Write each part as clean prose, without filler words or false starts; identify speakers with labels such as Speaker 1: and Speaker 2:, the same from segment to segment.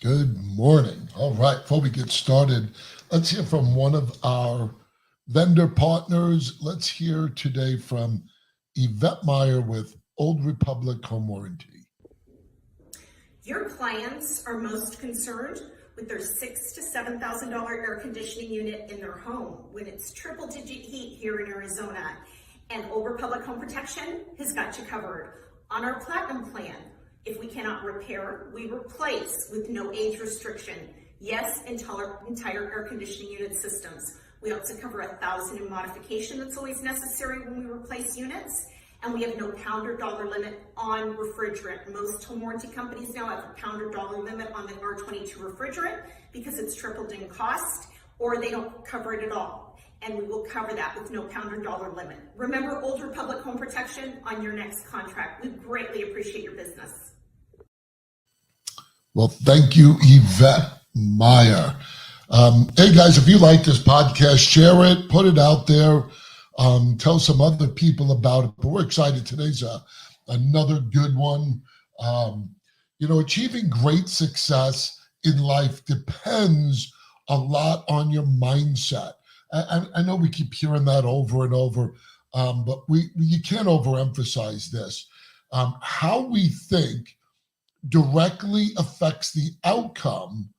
Speaker 1: Good morning. All right, before we get started, let's hear from one of our vendor partners. Let's hear today from Yvette Meyer with Old Republic Home Warranty.
Speaker 2: Your clients are most concerned with their $6,000 to $7,000 air conditioning unit in their home when it's triple-digit heat here in Arizona. And Old Republic Home Protection has got you covered. On our Platinum plan, if we cannot repair, we replace with no age restriction. Yes, entire air conditioning unit systems. We also cover $1,000 in modification that's always necessary when we replace units. And we have no pound or dollar limit on refrigerant. Most home warranty companies now have a pound or dollar limit on the R22 refrigerant because it's tripled in cost, or they don't cover it at all. And we will cover that with no pound or dollar limit. Remember Old Republic Home Protection on your next contract. We greatly appreciate your business.
Speaker 1: Well, thank you, Yvette Meyer. Hey guys, if you like this podcast, share it, put it out there. Tell some other people about it. But we're excited. Today's another good one. Achieving great success in life depends a lot on your mindset. I know we keep hearing that over and over, but you can't overemphasize this. How we think directly affects the outcome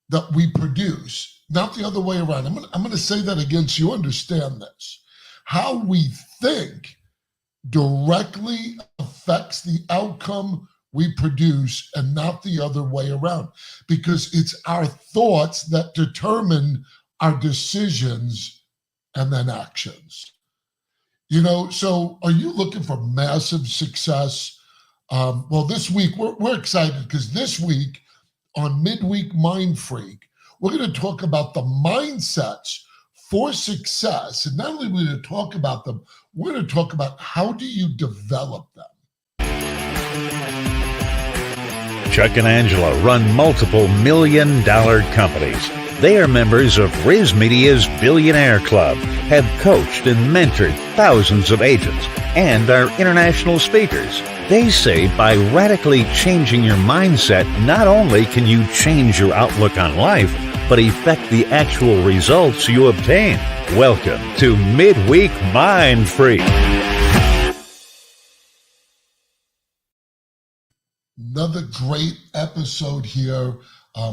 Speaker 1: that we produce, not the other way around. I'm going to say that again so you understand this. How we think directly affects the outcome we produce and not the other way around, because it's our thoughts that determine our decisions and then actions. So are you looking for massive success? Well, this week we're excited because this week on MidWeek MindFreak, we're going to talk about the mindsets for success. And not only are we going to talk about them, we're going to talk about how do you develop them.
Speaker 3: Chuck and Angela run multiple million-dollar companies. They are members of Riz Media's Billionaire Club, have coached and mentored thousands of agents, and are international speakers. They say by radically changing your mindset, not only can you change your outlook on life, but affect the actual results you obtain. Welcome to MidWeek MindFreak.
Speaker 1: Another great episode here.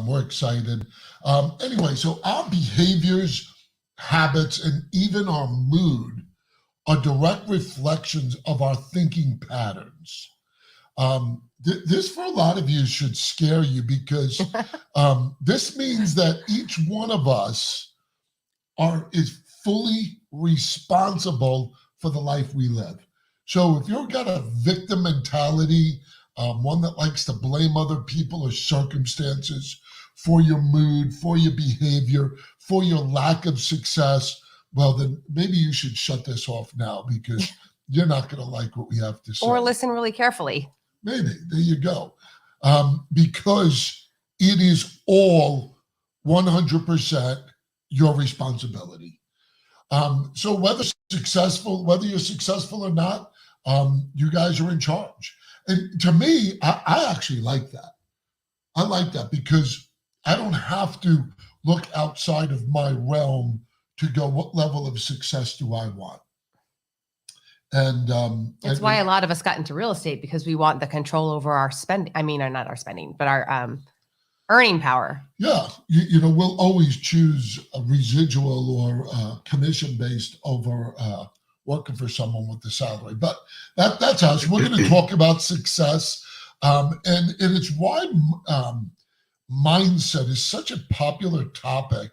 Speaker 1: We're excited. Anyway, so our behaviors, habits, and even our mood are direct reflections of our thinking patterns. This, for a lot of you, should scare you because this means that each one of us is fully responsible for the life we live. So if you've got a victim mentality, one that likes to blame other people or circumstances for your mood, for your behavior, for your lack of success, well, then maybe you should shut this off now because you're not going to like what we have to say.
Speaker 4: Or listen really carefully.
Speaker 1: Maybe. There you go. Because it is all 100% your responsibility. So whether you're successful or not, you guys are in charge. And to me, I actually like that. I like that because I don't have to look outside of my realm to go, what level of success do I want? And
Speaker 4: that's why a lot of us got into real estate, because we want the control over our spending. I mean, not our spending, but our earning power.
Speaker 1: Yeah. We'll always choose a residual or commission-based over working for someone with the salary. But that's us. We're going to talk about success. And it's why mindset is such a popular topic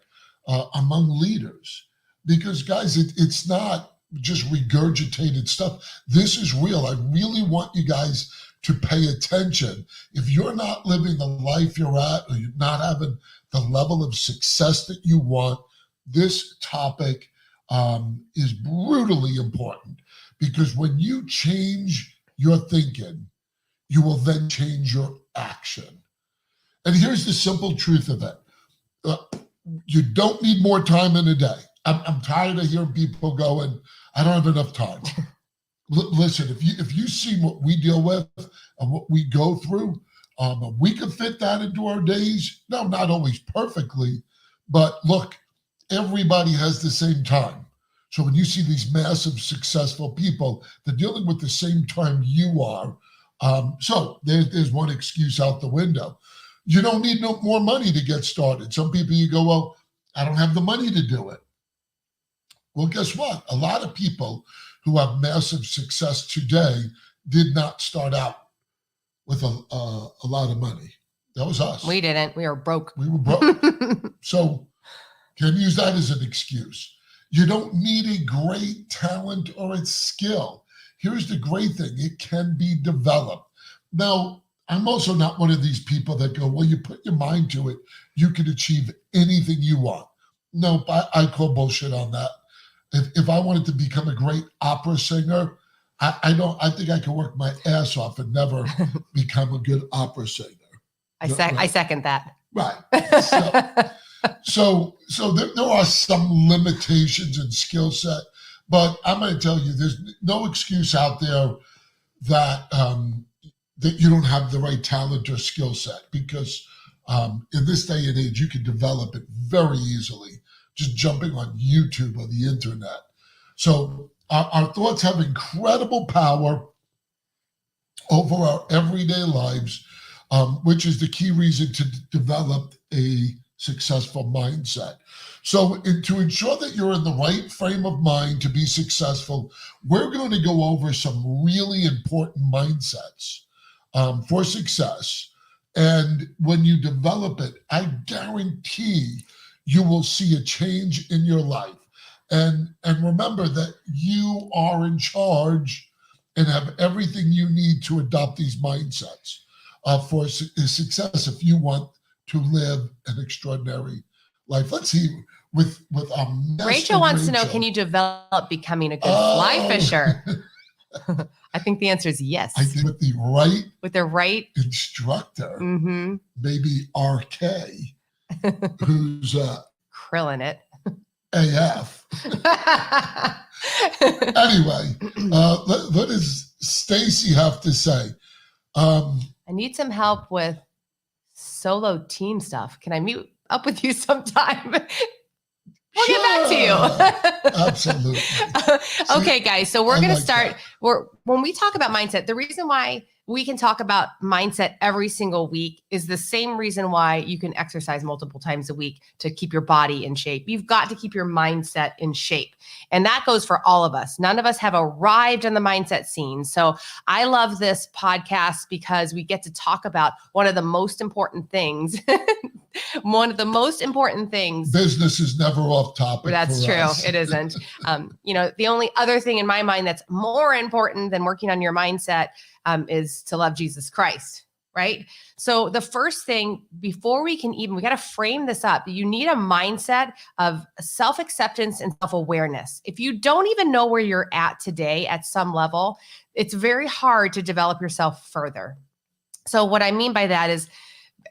Speaker 1: among leaders. Because, guys, it's not just regurgitated stuff. This is real. I really want you guys to pay attention. If you're not living the life you're at, or you're not having the level of success that you want, this topic is brutally important, because when you change your thinking, you will then change your action. And here's the simple truth of it. You don't need more time in a day. I'm tired of hearing people going, I don't have enough time. Listen, if you see what we deal with and what we go through, We could fit that into our days. No, not always perfectly, but look, everybody has the same time. So when you see these massive, successful people, they're dealing with the same time you are. So there's one excuse out the window. You don't need no more money to get started. Some people you go, well, I don't have the money to do it. Well, guess what? A lot of people who have massive success today did not start out with a lot of money. That was us.
Speaker 4: We didn't. We were broke.
Speaker 1: We were broke. So can use that as an excuse. You don't need a great talent or a skill. Here's the great thing. It can be developed. Now, I'm also not one of these people that go, well, you put your mind to it, you can achieve anything you want. No, I call bullshit on that. If I wanted to become a great opera singer, I think I could work my ass off and never become a good opera singer.
Speaker 4: I second that.
Speaker 1: Right. So there are some limitations in skill set, but I'm going to tell you, there's no excuse out there that that you don't have the right talent or skill set, because in this day and age, you can develop it very easily just jumping on YouTube or the internet. So our thoughts have incredible power over our everyday lives, which is the key reason to develop a successful mindset. So to ensure that you're in the right frame of mind to be successful, we're going to go over some really important mindsets for success. And when you develop it, I guarantee you will see a change in your life. And remember that you are in charge and have everything you need to adopt these mindsets for success if you want to live an extraordinary life. Let's see, with
Speaker 4: Rachel wants to know, can you develop becoming a good fly fisher? I think the answer is yes.
Speaker 1: I think with the right instructor, maybe RK, who's
Speaker 4: krilling it.
Speaker 1: AF. Anyway, what does Stacy have to say?
Speaker 4: I need some help with solo team stuff. Can I meet up with you sometime? We'll get back to you.
Speaker 1: Absolutely.
Speaker 4: Okay, guys. So we're going to start. When we talk about mindset, the reason why we can talk about mindset every single week is the same reason why you can exercise multiple times a week to keep your body in shape. You've got to keep your mindset in shape. And that goes for all of us. None of us have arrived on the mindset scene. So I love this podcast because we get to talk about one of the most important things. One of the most important things.
Speaker 1: Business is never off topic.
Speaker 4: That's true.
Speaker 1: Us.
Speaker 4: It isn't. The only other thing in my mind that's more important than working on your mindset is to love Jesus Christ, right? So the first thing, before we got to frame this up. You need a mindset of self-acceptance and self-awareness. If you don't even know where you're at today at some level, it's very hard to develop yourself further. So what I mean by that is,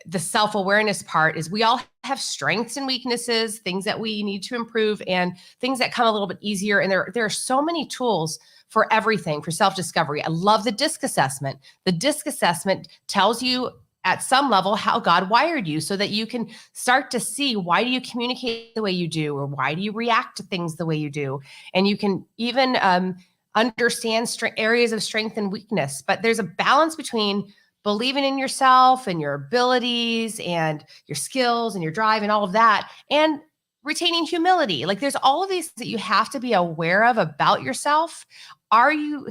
Speaker 4: the self-awareness part is we all have strengths and weaknesses, things that we need to improve, and things that come a little bit easier. And there are so many tools for everything, for self-discovery. I love the DISC assessment. The DISC assessment tells you at some level how God wired you so that you can start to see, why do you communicate the way you do, or why do you react to things the way you do? And you can even understand areas of strength and weakness. But there's a balance between believing in yourself and your abilities and your skills and your drive and all of that, and retaining humility. Like, there's all of these that you have to be aware of about yourself. Are you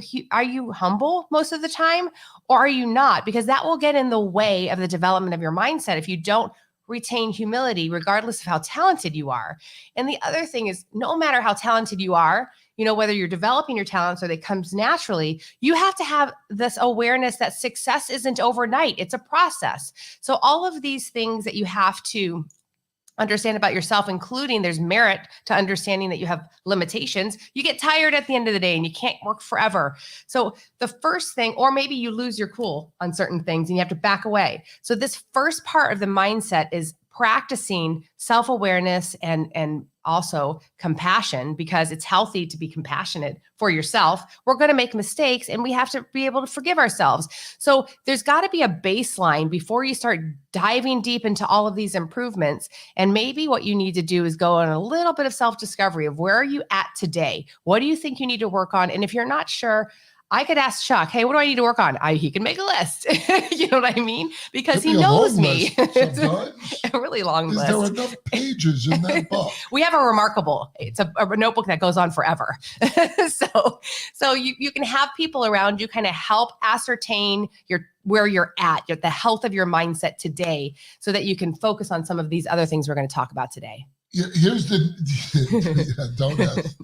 Speaker 4: humble most of the time, or are you not? Because that will get in the way of the development of your mindset if you don't retain humility, regardless of how talented you are. And the other thing is, no matter how talented you are, whether you're developing your talents or they comes naturally, you have to have this awareness that success isn't overnight. It's a process. So all of these things that you have to understand about yourself, including there's merit to understanding that you have limitations. You get tired at the end of the day and you can't work forever. So the first thing, or maybe you lose your cool on certain things and you have to back away. So this first part of the mindset is practicing self-awareness and also compassion, because it's healthy to be compassionate for yourself. We're going to make mistakes and we have to be able to forgive ourselves. So there's got to be a baseline before you start diving deep into all of these improvements. And maybe what you need to do is go on a little bit of self-discovery of where are you at today? What do you think you need to work on? And if you're not sure, I could ask Chuck, hey, what do I need to work on? He can make a list. You know what I mean? Because he knows me.
Speaker 1: It's
Speaker 4: a really long list.
Speaker 1: Is there enough pages in that book?
Speaker 4: We have it's a notebook that goes on forever. so you can have people around you kind of help ascertain where you're at, the health of your mindset today, so that you can focus on some of these other things we're going to talk about today.
Speaker 1: Here's don't ask.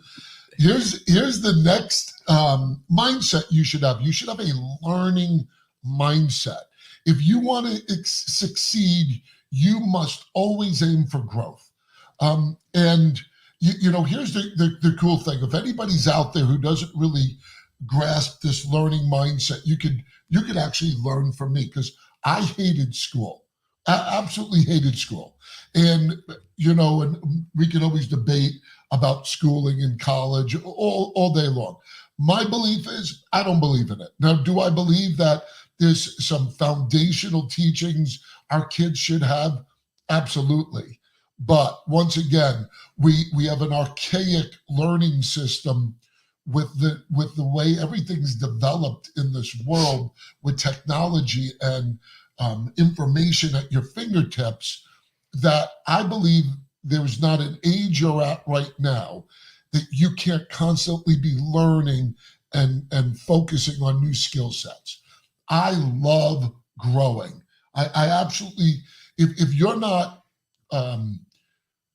Speaker 1: Here's the next mindset you should have. You should have a learning mindset. If you want to succeed, you must always aim for growth. And here's the cool thing. If anybody's out there who doesn't really grasp this learning mindset, you could actually learn from me, because I hated school. I absolutely hated school. And we can always debate about schooling in college all day long. My belief is I don't believe in it. Now, do I believe that there's some foundational teachings our kids should have? Absolutely. But once again, we have an archaic learning system with the way everything's developed in this world, with technology and information at your fingertips, that I believe there's not an age you're at right now that you can't constantly be learning and focusing on new skill sets. I love growing. I absolutely, if you're not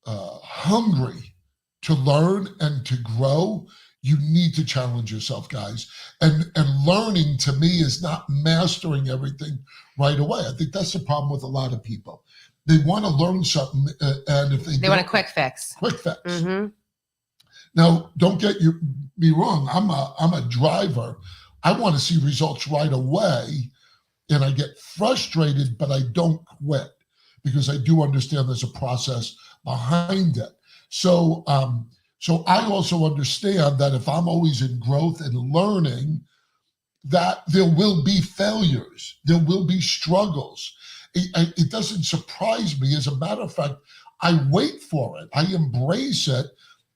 Speaker 1: hungry to learn and to grow, you need to challenge yourself, guys. And learning, to me, is not mastering everything right away. I think that's the problem with a lot of people. They want to learn something, and if they
Speaker 4: want a quick fix.
Speaker 1: Mm-hmm. Now, don't get me wrong. I'm a driver. I want to see results right away, and I get frustrated, but I don't quit, because I do understand there's a process behind it. So I also understand that if I'm always in growth and learning, that there will be failures, there will be struggles. It doesn't surprise me. As a matter of fact, I wait for it. I embrace it,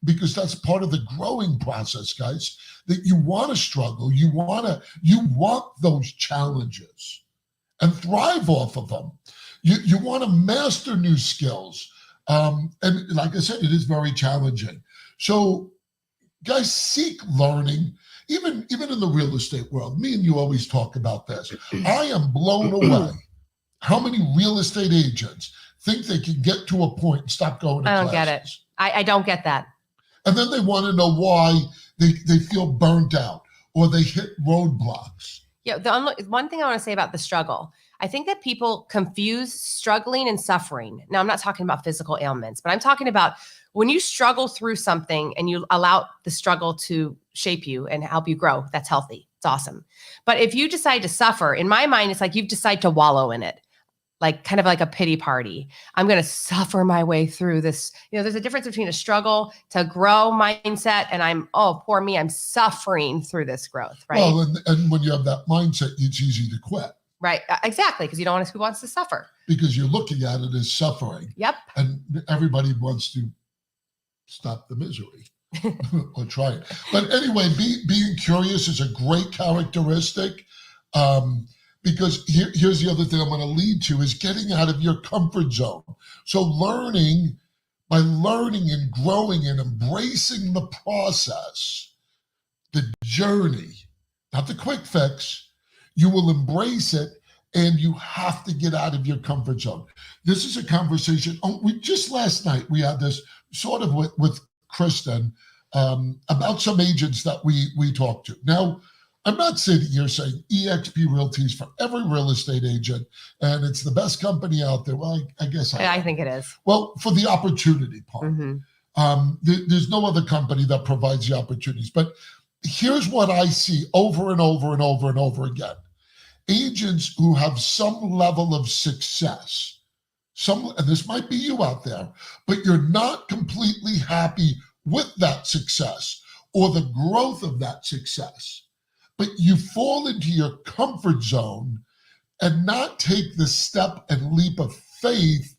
Speaker 1: because that's part of the growing process, guys, that you want to struggle. You want those challenges and thrive off of them. You want to master new skills. And like I said, it is very challenging. So guys, seek learning, even in the real estate world. Me and you always talk about this. I am blown away how many real estate agents think they can get to a point and stop going to classes.
Speaker 4: I don't get it. I don't get that.
Speaker 1: And then they want to know why they feel burnt out or they hit roadblocks.
Speaker 4: Yeah, one thing I want to say about the struggle, I think that people confuse struggling and suffering. Now, I'm not talking about physical ailments, but I'm talking about when you struggle through something and you allow the struggle to shape you and help you grow, that's healthy. It's awesome. But if you decide to suffer, in my mind, it's like you've decided to wallow in it. Like kind of like a pity party. I'm going to suffer my way through this. There's a difference between a struggle to grow mindset and poor me, I'm suffering through this growth, right?
Speaker 1: Well, and when you have that mindset, it's easy to quit.
Speaker 4: Right. Exactly. Because you don't want to, who wants to suffer?
Speaker 1: Because you're looking at it as suffering.
Speaker 4: Yep.
Speaker 1: And everybody wants to stop the misery or try it. But anyway, being curious is a great characteristic. Because here's the other thing I'm going to lead to is getting out of your comfort zone. So by learning and growing and embracing the process, the journey, not the quick fix, you will embrace it, and you have to get out of your comfort zone. This is a conversation. Just last night, we had this sort of with Kristen about some agents that we talked to. Now, I'm not sitting here saying eXp Realty is for every real estate agent and it's the best company out there. Well, I guess
Speaker 4: I think it is.
Speaker 1: Well, for the opportunity part.
Speaker 4: Mm-hmm.
Speaker 1: There's no other company that provides the opportunities. But here's what I see over and over and over and over again. Agents who have some level of success and this might be you out there, but you're not completely happy with that success or the growth of that success, but you fall into your comfort zone and not take the step and leap of faith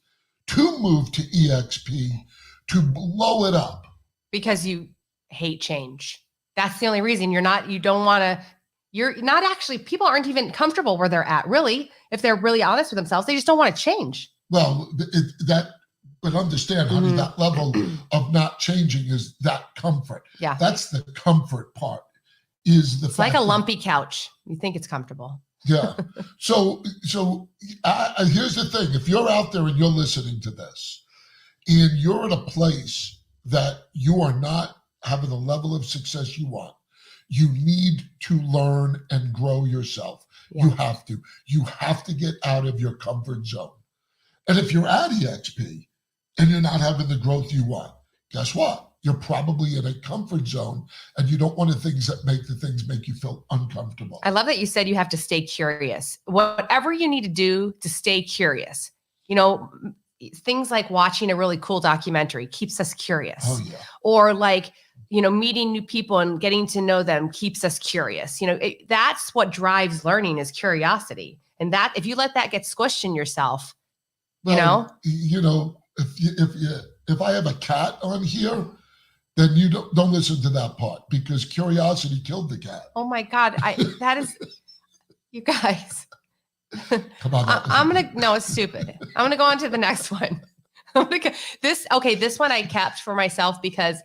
Speaker 1: to move to EXP, to blow it up.
Speaker 4: Because you hate change. That's the only reason you're not actually, people aren't even comfortable where they're at, really. If they're really honest with themselves, they just don't want to change.
Speaker 1: Well, but understand, honey, that level of not changing is that comfort.
Speaker 4: Yeah.
Speaker 1: That's the comfort part. It's
Speaker 4: like a lumpy couch. You think it's comfortable.
Speaker 1: Yeah. So here's the thing. If you're out there and you're listening to this and you're at a place that you are not having the level of success you want, you need to learn and grow yourself. Yeah. You have to get out of your comfort zone. And if you're at EXP and you're not having the growth you want, guess what? You're probably in a comfort zone and you don't want the things that make you feel uncomfortable.
Speaker 4: I love that you said you have to stay curious. Whatever you need to do to stay curious, things like watching a really cool documentary keeps us curious.
Speaker 1: Oh, yeah.
Speaker 4: Or like, meeting new people and getting to know them keeps us curious. That's what drives learning, is curiosity. And that, if you let that get squished in yourself,
Speaker 1: if I have a cat on here, then you don't listen to that part, because curiosity killed the cat.
Speaker 4: Oh my God. That is, you guys.
Speaker 1: Come on.
Speaker 4: No, it's stupid. I'm going to go on to the next one. This one I kept for myself because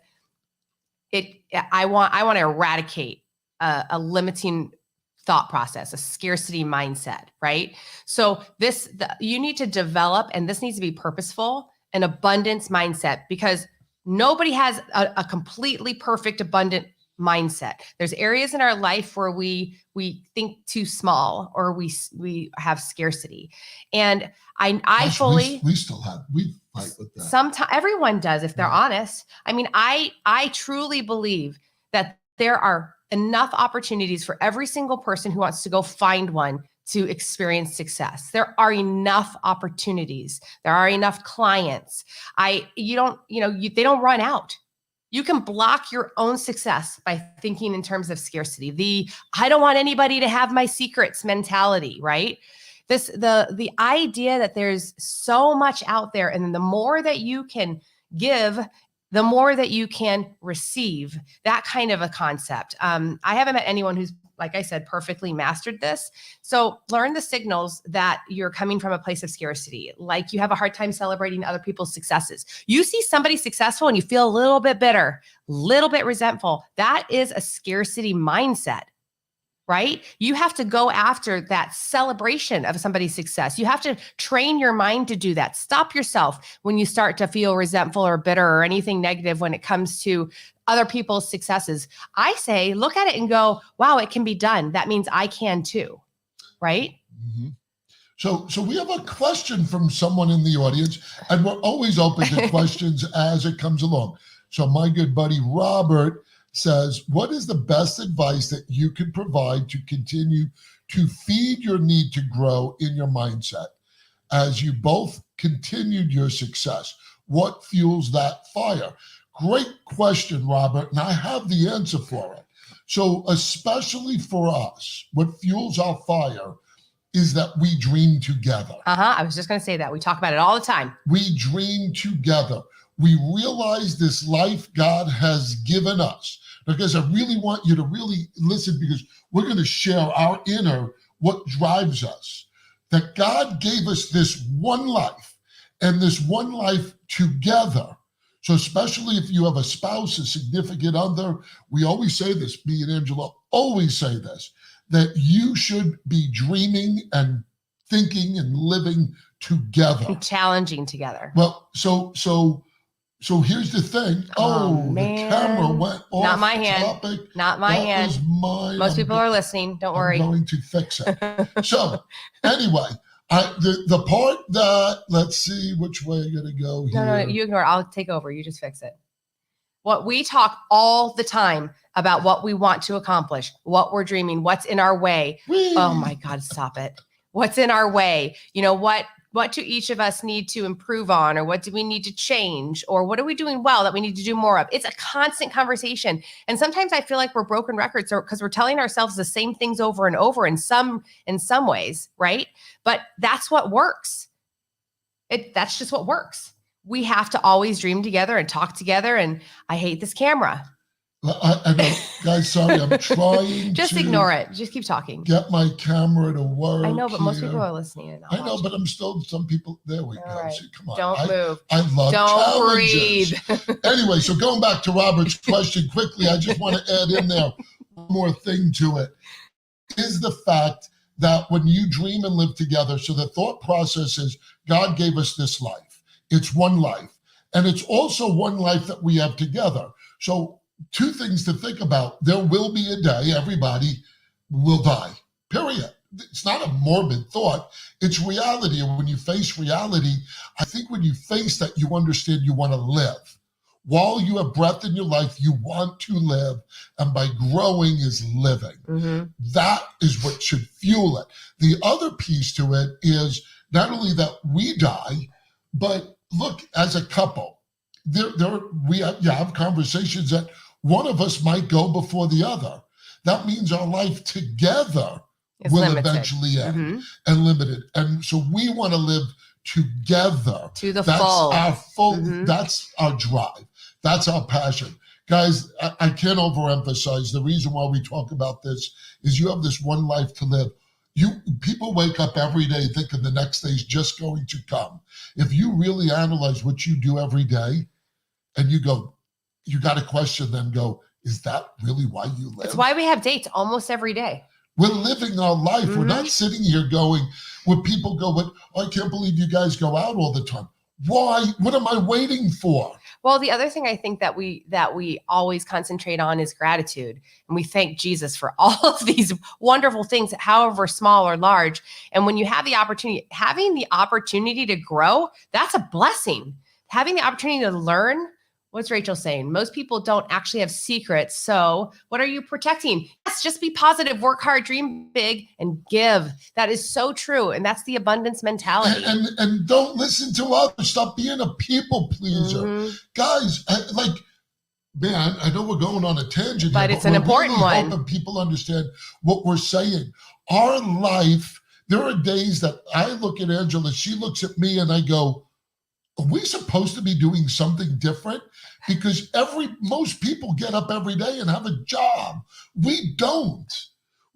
Speaker 4: I want to eradicate a limiting thought process, a scarcity mindset, right? So you need to develop, and this needs to be purposeful, an abundance mindset, because nobody has a completely perfect, abundant mindset. There's areas in our life where we think too small, or we have scarcity. And we fight with that. Sometimes everyone does, if they're honest. I mean, I truly believe that there are enough opportunities for every single person who wants to go find one to experience success. There are enough opportunities. There are enough clients. They don't run out. You can block your own success by thinking in terms of scarcity. I don't want anybody to have my secrets mentality, right? The idea that there's so much out there, and the more that you can give, the more that you can receive. That kind of a concept. I haven't met anyone who's, like I said, perfectly mastered this. So learn the signals that you're coming from a place of scarcity. Like you have a hard time celebrating other people's successes. You see somebody successful and you feel a little bit bitter, a little bit resentful. That is a scarcity mindset, right? You have to go after that celebration of somebody's success. You have to train your mind to do that. Stop yourself when you start to feel resentful or bitter or anything negative when it comes to other people's successes. I say, look at it and go, wow, it can be done. That means I can too, right?
Speaker 1: Mm-hmm. So we have a question from someone in the audience, and we're always open to questions as it comes along. So my good buddy Robert says, what is the best advice that you can provide to continue to feed your need to grow in your mindset as you both continued your success? What fuels that fire? Great question, Robert, and I have the answer for it. So especially for us, what fuels our fire is that we dream together.
Speaker 4: I was just going to say that. We talk about it all the time.
Speaker 1: We dream together. We realize this life God has given us. Because I really want you to really listen, because we're going to share our inner, what drives us. That God gave us this one life, and this one life together. So especially if you have a spouse, a significant other, we always say this, me and Angela always say this, that you should be dreaming and thinking and living together.
Speaker 4: And challenging together.
Speaker 1: Well, so here's the thing. Oh, the camera went off.
Speaker 4: Not my hand.
Speaker 1: Topic.
Speaker 4: Not my hand.
Speaker 1: That was mine.
Speaker 4: Most people are listening. Don't worry.
Speaker 1: I'm going to fix it. So anyway, the part that, let's see which way I'm going to go here.
Speaker 4: No, you ignore it. I'll take over. You just fix it. What we talk all the time about, what we want to accomplish, what we're dreaming, what's in our way.
Speaker 1: Whee!
Speaker 4: Oh my God, stop it. What's in our way? What what do each of us need to improve on, or what do we need to change, or what are we doing well that we need to do more of? It's a constant conversation. And sometimes I feel like we're broken records because we're telling ourselves the same things over and over in some ways, right? But that's what works. That's just what works. We have to always dream together and talk together. And I hate this camera.
Speaker 1: I know, guys, sorry, I'm trying
Speaker 4: Just
Speaker 1: to
Speaker 4: ignore it. Just keep talking.
Speaker 1: get my camera to work.
Speaker 4: I know, but most
Speaker 1: here.
Speaker 4: people are listening. And
Speaker 1: I know, but I'm still, some people, there we go.
Speaker 4: Right.
Speaker 1: See, come on.
Speaker 4: Don't move.
Speaker 1: I love
Speaker 4: Don't
Speaker 1: challenges.
Speaker 4: breathe.
Speaker 1: Anyway, so going back to Robert's question quickly, I just want to add in there one more thing to it, is the fact that when you dream and live together, so the thought process is God gave us this life. It's one life. And it's also one life that we have together. So two things to think about. There will be a day everybody will die, period. It's not a morbid thought. It's reality. And when you face reality, I think when you face that, you understand you want to live. While you have breath in your life, you want to live. And by growing is living. Mm-hmm. That is what should fuel it. The other piece to it is not only that we die, but look, as a couple, we have conversations that one of us might go before the other. That means our life together will limited. Eventually end and limited. And so we want to live together.
Speaker 4: To the full.
Speaker 1: That's our drive. That's our passion. Guys, I can't overemphasize the reason why we talk about this is you have this one life to live. People wake up every day thinking the next day is just going to come. If you really analyze what you do every day and you go, you got to question them, go, is that really why you live?
Speaker 4: It's why we have dates almost every day.
Speaker 1: We're living our life. We're not sitting here going, where people go, I can't believe you guys go out all the time. Why? What am I waiting for?
Speaker 4: Well, the other thing I think that we always concentrate on is gratitude. And we thank Jesus for all of these wonderful things, however small or large. And when you have the opportunity, having the opportunity to grow, that's a blessing. Having the opportunity to learn. What's Rachel saying? Most people don't actually have secrets. So what are you protecting? Yes, just be positive, work hard, dream big, and give. That is so true. And that's the abundance mentality.
Speaker 1: And don't listen to others. Stop being a people pleaser. Guys, man, I know we're going on a tangent
Speaker 4: but
Speaker 1: here,
Speaker 4: it's an important one.
Speaker 1: Hoping people understand what we're saying. Our life, there are days that I look at Angela, she looks at me, and I go, are we supposed to be doing something different? Because most people get up every day and have a job. We don't.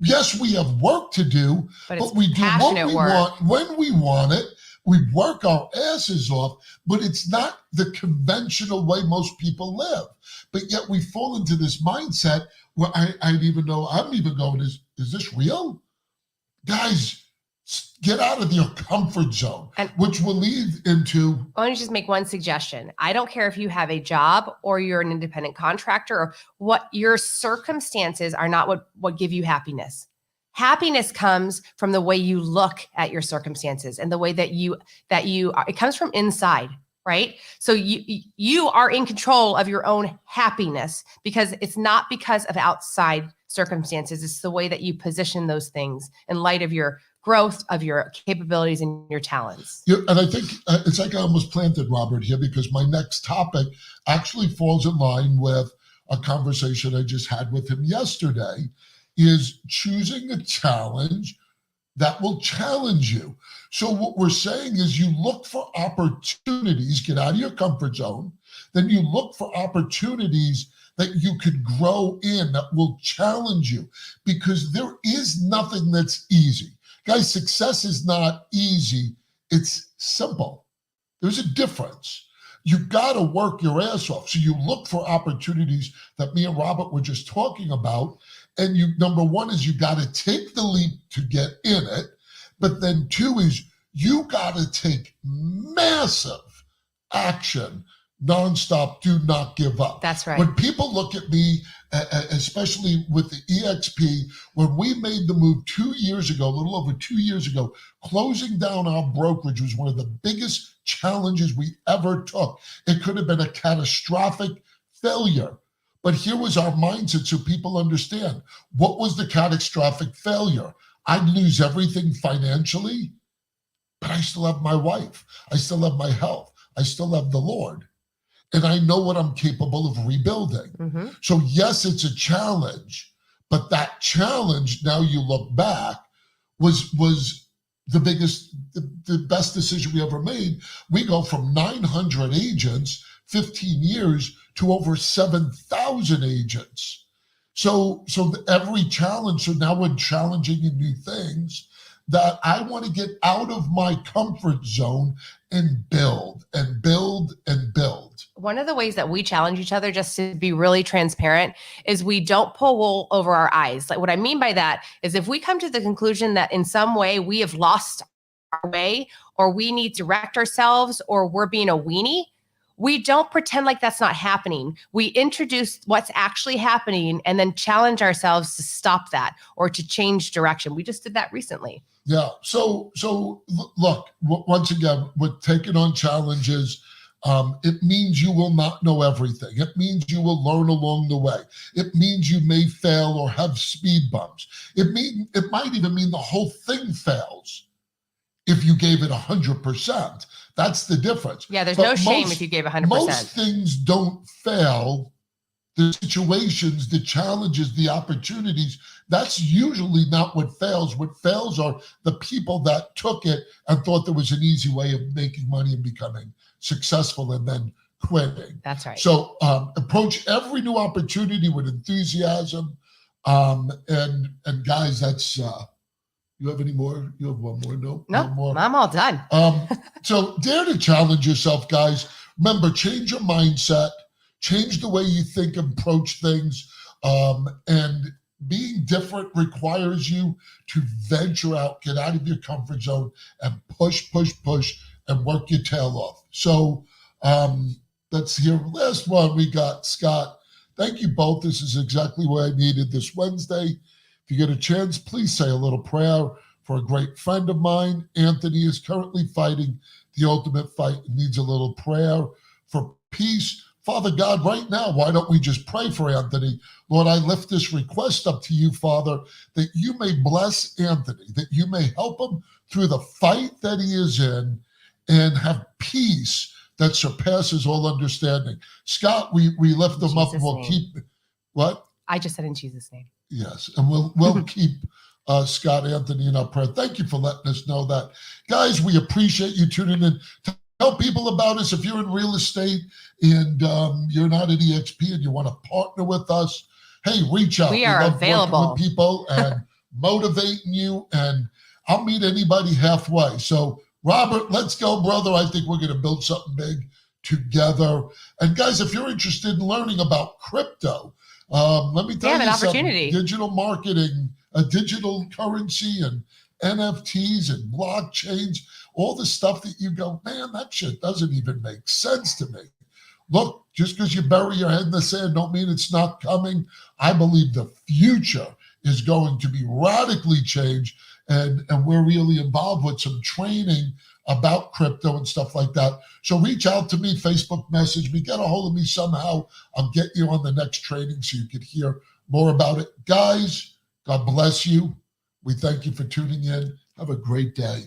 Speaker 1: Yes, we have work to do, but we do what we want when we want it. We work our asses off, but it's not the conventional way most people live. But yet we fall into this mindset where I'm even going, is this real? Guys, get out of your comfort zone, which will lead into...
Speaker 4: I want to just make one suggestion. I don't care if you have a job or you're an independent contractor, or what your circumstances are not what give you happiness. Happiness comes from the way you look at your circumstances and the way that you are. It comes from inside, right? So you are in control of your own happiness, because it's not because of outside circumstances. It's the way that you position those things in light of your growth, of your capabilities and your talents.
Speaker 1: Yeah, and I think it's like I almost planted Robert here, because my next topic actually falls in line with a conversation I just had with him yesterday, is choosing a challenge that will challenge you. So what we're saying is you look for opportunities, get out of your comfort zone, then you look for opportunities that you could grow in that will challenge you, because there is nothing that's easy. Guys, success is not easy. It's simple. There's a difference. You got to work your ass off. So you look for opportunities that me and Robert were just talking about. And number one is you got to take the leap to get in it. But then two is you got to take massive action, nonstop, do not give up.
Speaker 4: That's right.
Speaker 1: When people look at me, especially with the EXP, when we made the move 2 years ago, a little over 2 years ago, closing down our brokerage was one of the biggest challenges we ever took. It could have been a catastrophic failure. But here was our mindset so people understand. What was the catastrophic failure? I'd lose everything financially. but I still have my wife. I still have my health. I still have the Lord. And I know what I'm capable of rebuilding.
Speaker 4: Mm-hmm.
Speaker 1: So yes, it's a challenge, but that challenge, now you look back, was the biggest, the best decision we ever made. We go from 900 agents, 15 years, to over 7,000 agents. So every challenge, so now we're challenging in new things that I want to get out of my comfort zone and build and build and build.
Speaker 4: One of the ways that we challenge each other, just to be really transparent, is we don't pull wool over our eyes. Like, what I mean by that is, if we come to the conclusion that in some way we have lost our way, or we need to direct ourselves, or we're being a weenie, we don't pretend like that's not happening. We introduce what's actually happening and then challenge ourselves to stop that or to change direction. We just did that recently.
Speaker 1: Yeah. So look, once again, with taking on challenges, it means you will not know everything. It means you will learn along the way. It means you may fail or have speed bumps. It might even mean the whole thing fails if you gave it 100%. That's the difference.
Speaker 4: Yeah, there's no shame if you gave 100%.
Speaker 1: Most things don't fail. The situations, the challenges, the opportunities, that's usually not what fails. What fails are the people that took it and thought there was an easy way of making money and becoming successful and then quitting.
Speaker 4: That's right.
Speaker 1: So approach every new opportunity with enthusiasm. And guys, that's you have any more? You have one more? No,
Speaker 4: no
Speaker 1: more.
Speaker 4: I'm all done.
Speaker 1: So dare to challenge yourself, guys. Remember, change your mindset, change the way you think and approach things. And being different requires you to venture out, get out of your comfort zone, and push, and work your tail off. So let's hear last one. We got Scott. Thank you both. This is exactly what I needed this Wednesday. If you get a chance, please say a little prayer for a great friend of mine. Anthony is currently fighting the ultimate fight and needs a little prayer for peace. Father God, right now, why don't we just pray for Anthony? Lord, I lift this request up to you, Father, that you may bless Anthony, that you may help him through the fight that he is in and have peace that surpasses all understanding. Scott, we lift him up and we'll keep, what?
Speaker 4: I just said in Jesus' name.
Speaker 1: Yes, and we'll keep Scott Anthony in our prayer. Thank you for letting us know that. Guys, we appreciate you tuning in. Tell people about us. If you're in real estate and you're not at EXP and you want to partner with us, hey, reach out.
Speaker 4: We are available.
Speaker 1: With people and motivating you, and I'll meet anybody halfway. So, Robert, let's go, brother. I think we're going to build something big together. And guys, if you're interested in learning about crypto, let me tell you something. Digital marketing, digital currency, and NFTs and blockchains, all the stuff that you go, man, that shit doesn't even make sense to me. Look, just because you bury your head in the sand don't mean it's not coming. I believe the future is going to be radically changed, and we're really involved with some training about crypto and stuff like that. So reach out to me, Facebook message me, get a hold of me somehow. I'll get you on the next training so you can hear more about it. Guys, God bless you. We thank you for tuning in. Have a great day.